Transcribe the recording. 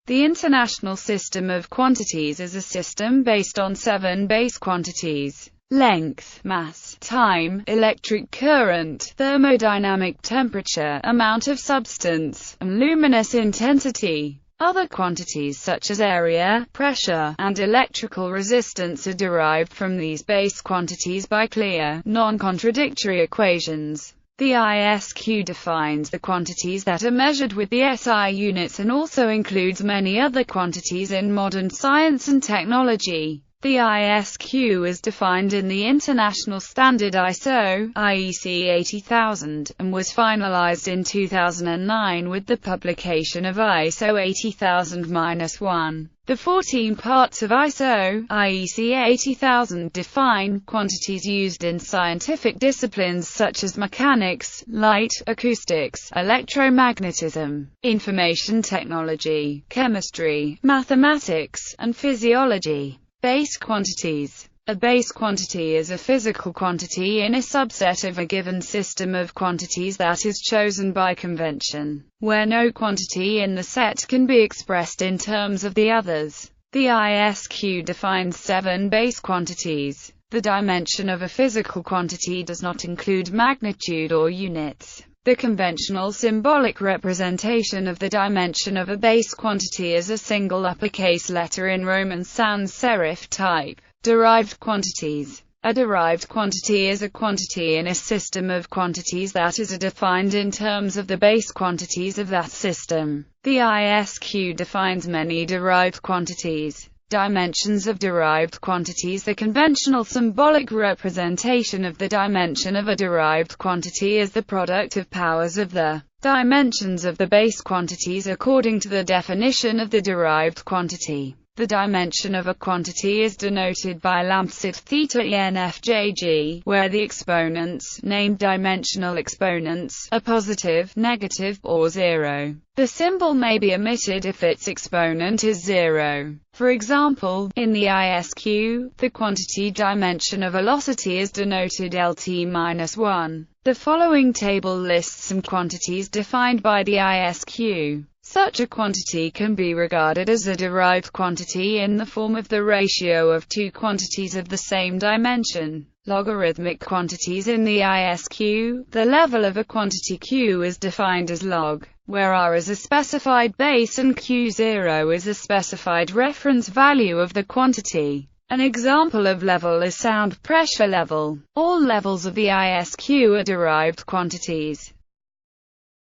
The International System of Quantities is a system based on 7 base quantities: length, mass, time, electric current, thermodynamic temperature, amount of substance, and luminous intensity. Other quantities such as area, pressure, and electrical resistance are derived from these base quantities by clear, non-contradictory equations. The ISQ defines the quantities that are measured with the SI units and also includes many other quantities in modern science and technology. The ISQ is defined in the International Standard ISO, IEC 80000, and was finalized in 2009 with the publication of ISO 80000-1. The 14 parts of ISO, IEC 80000 define quantities used in scientific disciplines such as mechanics, light, acoustics, electromagnetism, information technology, chemistry, mathematics, and physiology. Base quantities. A base quantity is a physical quantity in a subset of a given system of quantities that is chosen by convention, where no quantity in the set can be expressed in terms of the others. The ISQ defines 7 base quantities. The dimension of a physical quantity does not include magnitude or units. The conventional symbolic representation of the dimension of a base quantity is a single uppercase letter in Roman sans serif type. Derived quantities. A derived quantity is a quantity in a system of quantities that is defined in terms of the base quantities of that system. The ISQ defines many derived quantities. Dimensions of derived quantities. The conventional symbolic representation of the dimension of a derived quantity is the product of powers of the dimensions of the base quantities according to the definition of the derived quantity. The dimension of a quantity is denoted by lampsit theta enfjg, where the exponents, named dimensional exponents, are positive, negative, or zero. The symbol may be omitted if its exponent is zero. For example, in the ISQ, the quantity dimension of velocity is denoted Lt-1. The following table lists some quantities defined by the ISQ. Such a quantity can be regarded as a derived quantity in the form of the ratio of two quantities of the same dimension. Logarithmic quantities. In the ISQ, the level of a quantity q is defined as log, where r is a specified base and q0 is a specified reference value of the quantity. An example of level is sound pressure level. All levels of the ISQ are derived quantities.